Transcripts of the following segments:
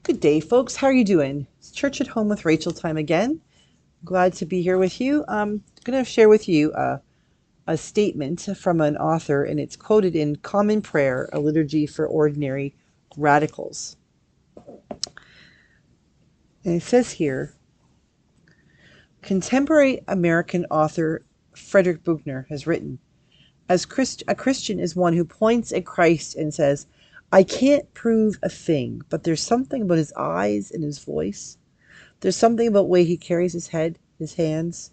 Good day, folks. How are you doing? It's Church at Home with Rachel time again. Glad to be here with you. I'm going to share with you a statement from an author, and it's quoted in Common Prayer, a liturgy for ordinary radicals. And it says here, contemporary American author Frederick Buechner has written, a Christian is one who points at Christ and says, I can't prove a thing, but there's something about his eyes and his voice. There's something about the way he carries his head, his hands,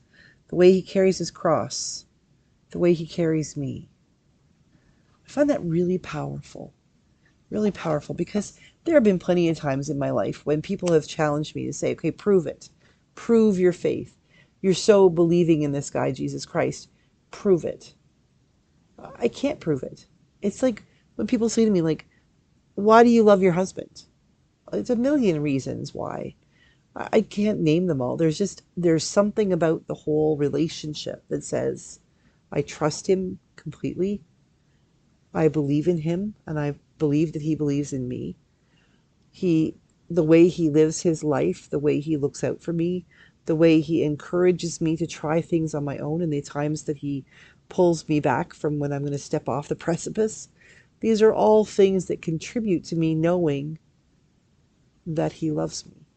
the way he carries his cross, the way he carries me. I find that really powerful, because there have been plenty of times in my life when people have challenged me to say, okay, prove it. Prove your faith. You're so believing in this guy, Jesus Christ. Prove it. I can't prove it. It's like when people say to me, like, why do you love your husband? It's a million reasons why. I can't name them all. There's something about the whole relationship that says, I trust him completely. I believe in him, and I believe that he believes in me. The way he lives his life, the way he looks out for me, the way he encourages me to try things on my own, and the times that he pulls me back from when I'm going to step off the precipice. These are all things that contribute to me knowing that he loves me.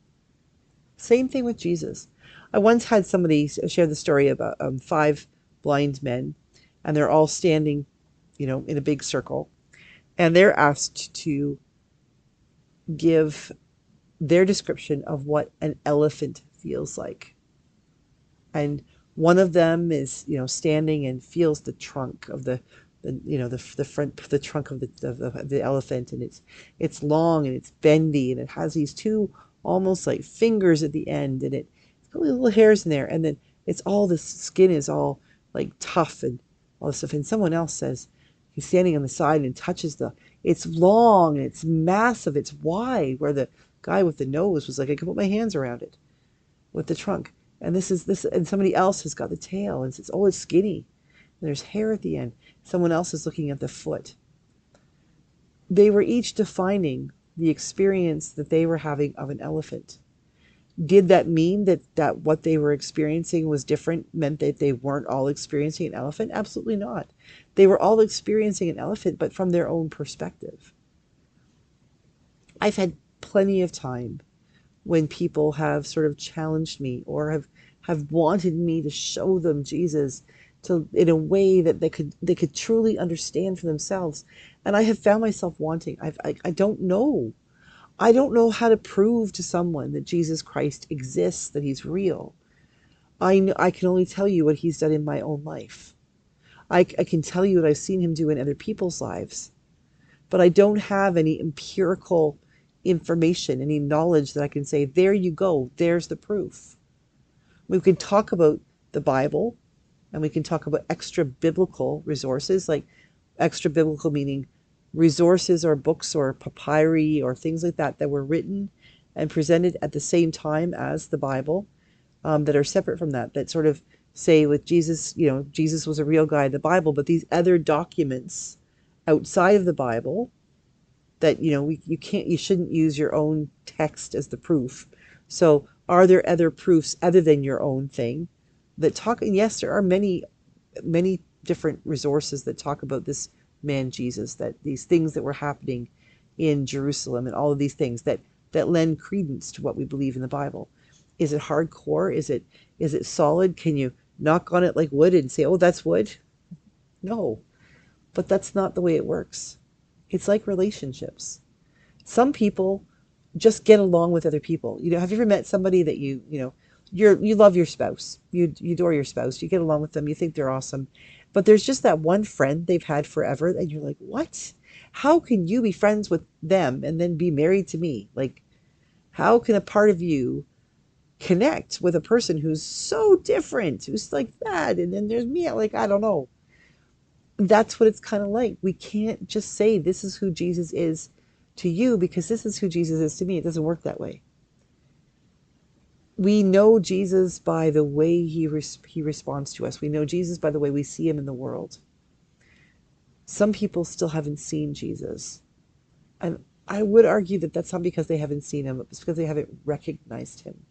Same thing with Jesus. I once had somebody share the story about 5 blind men, and they're all standing, in a big circle, and they're asked to give their description of what an elephant feels like. And one of them is, standing and feels the trunk of the trunk of the elephant, and it's long and it's bendy, and it has these 2 almost like fingers at the end, and it's got little hairs in there, and then the skin is all like tough and all this stuff. And someone else says, he's standing on the side and touches it's long and it's massive, it's wide, where the guy with the nose was like, I can put my hands around it with the trunk. And and somebody else has got the tail and says, oh, it's skinny. And there's hair at the end. Someone else is looking at the foot. They were each defining the experience that they were having of an elephant. Did that mean that what they were experiencing was different, meant that they weren't all experiencing an elephant? Absolutely not. They were all experiencing an elephant, but from their own perspective. I've had plenty of time when people have sort of challenged me or have wanted me to show them Jesus in a way that they could truly understand for themselves. And I have found myself wanting. I don't know. I don't know how to prove to someone that Jesus Christ exists, that he's real. I can only tell you what he's done in my own life. I can tell you what I've seen him do in other people's lives. But I don't have any empirical information, any knowledge that I can say, there you go, there's the proof. We can talk about the Bible, and we can talk about extra biblical resources, like extra biblical meaning resources or books or papyri or things like that were written and presented at the same time as the Bible, that are separate from that sort of say with Jesus, Jesus was a real guy in the Bible, but these other documents outside of the Bible that, you shouldn't use your own text as the proof. So are there other proofs other than your own thing that talk? And yes, there are many different resources that talk about this man Jesus, that these things that were happening in Jerusalem and all of these things that lend credence to what we believe in the Bible. Is it hardcore? Is it solid? Can you knock on it like wood and say, oh, that's wood? No, but that's not the way it works. It's like relationships. Some people just get along with other people. Have you ever met somebody that you love your spouse, you adore your spouse, you get along with them, you think they're awesome, but there's just that one friend they've had forever, and you're like, what? How can you be friends with them and then be married to me? Like, how can a part of you connect with a person who's so different, who's like that, and then there's me, like, I don't know. That's what it's kind of like. We can't just say this is who Jesus is to you because this is who Jesus is to me. It doesn't work that way. We know Jesus by the way he responds to us. We know Jesus by the way we see him in the world. Some people still haven't seen Jesus. And I would argue that that's not because they haven't seen him, it's because they haven't recognized him.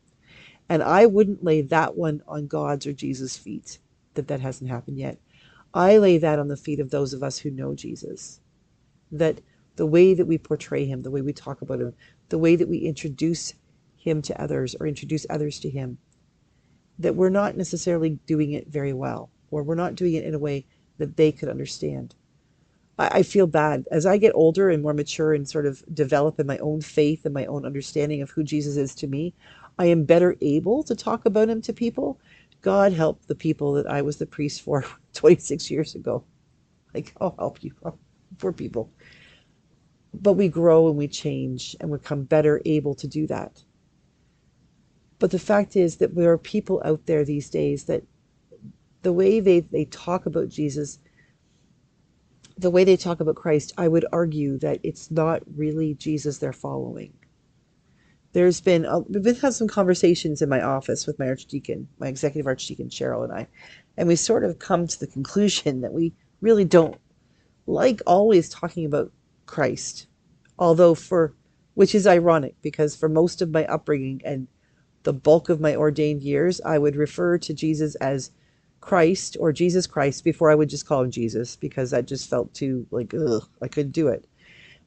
And I wouldn't lay that one on God's or Jesus' feet, that that hasn't happened yet. I lay that on the feet of those of us who know Jesus. That the way that we portray him, the way we talk about him, the way that we introduce him to others or introduce others to him, that we're not necessarily doing it very well, or we're not doing it in a way that they could understand. I feel bad. As I get older and more mature and sort of develop in my own faith and my own understanding of who Jesus is to me, I am better able to talk about him to people. God help the people that I was the priest for 26 years ago. Like, I'll help you. Poor people. But we grow and we change and we become better able to do that. But the fact is that there are people out there these days that the way they talk about Jesus, the way they talk about Christ, I would argue that it's not really Jesus they're following. We've had some conversations in my office with my archdeacon, my executive archdeacon Cheryl and I, and we sort of come to the conclusion that we really don't like always talking about Christ. Although which is ironic because for most of my upbringing and the bulk of my ordained years, I would refer to Jesus as Christ or Jesus Christ before I would just call him Jesus because that just felt too like, ugh, I couldn't do it.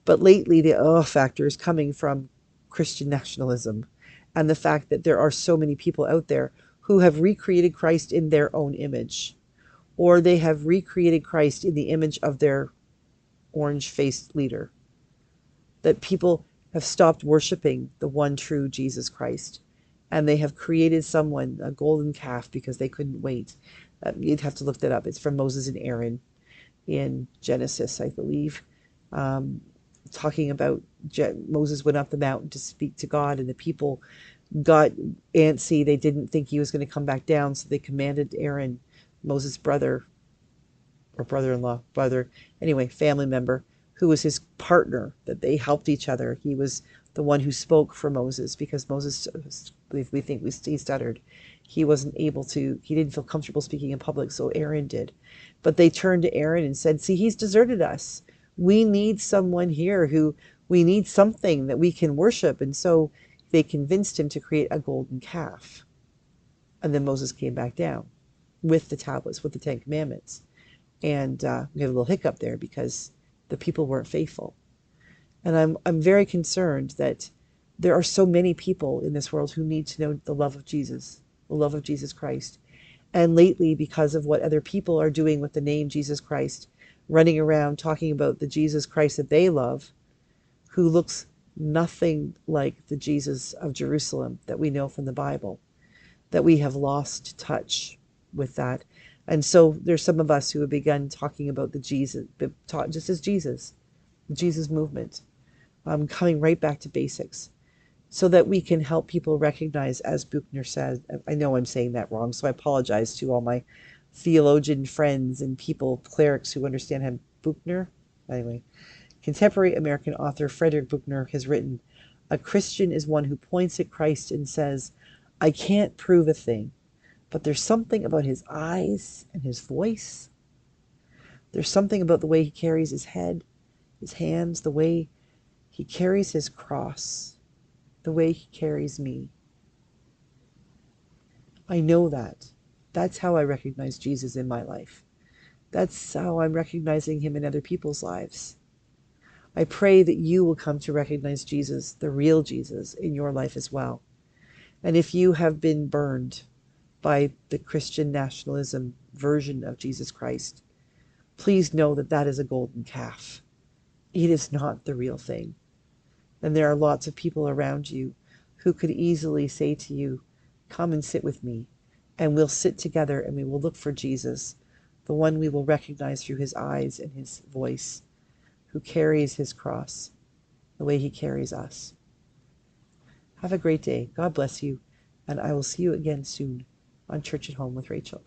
But lately, the factor is coming from Christian nationalism and the fact that there are so many people out there who have recreated Christ in their own image, or they have recreated Christ in the image of their orange-faced leader. That people have stopped worshiping the one true Jesus Christ, and they have created someone, a golden calf, because they couldn't wait. You'd have to look that up. It's from Moses and Aaron in Genesis, I believe. Talking about Moses went up the mountain to speak to God, and the people got antsy. They didn't think he was going to come back down, so they commanded Aaron, Moses' brother, or brother-in-law, anyway, family member, who was his partner, that they helped each other. He was the one who spoke for Moses because Moses, we think he stuttered. He didn't feel comfortable speaking in public, so Aaron did. But they turned to Aaron and said, see, he's deserted us. We need someone here we need something that we can worship. And so they convinced him to create a golden calf. And then Moses came back down with the tablets, with the Ten Commandments. And we have a little hiccup there because the people weren't faithful. And I'm very concerned that there are so many people in this world who need to know the love of Jesus Christ. And lately, because of what other people are doing with the name Jesus Christ, running around talking about the Jesus Christ that they love, who looks nothing like the Jesus of Jerusalem that we know from the Bible, that we have lost touch with that. And so there's some of us who have begun talking about the Jesus, just as Jesus, the Jesus movement, coming right back to basics so that we can help people recognize, as Buechner said, I know I'm saying that wrong, so I apologize to all my theologian friends and people, clerics who understand him. Buechner? Anyway, contemporary American author Frederick Buechner has written, a Christian is one who points at Christ and says, I can't prove a thing, but there's something about his eyes and his voice. There's something about the way he carries his head, his hands, the way he carries his cross, the way he carries me. I know that. That's how I recognize Jesus in my life. That's how I'm recognizing him in other people's lives. I pray that you will come to recognize Jesus, the real Jesus, in your life as well. And if you have been burned by the Christian nationalism version of Jesus Christ, please know that that is a golden calf. It is not the real thing. And there are lots of people around you who could easily say to you, come and sit with me, and we'll sit together and we will look for Jesus, the one we will recognize through his eyes and his voice, who carries his cross the way he carries us. Have a great day. God bless you, and I will see you again soon on Church at Home with Rachel.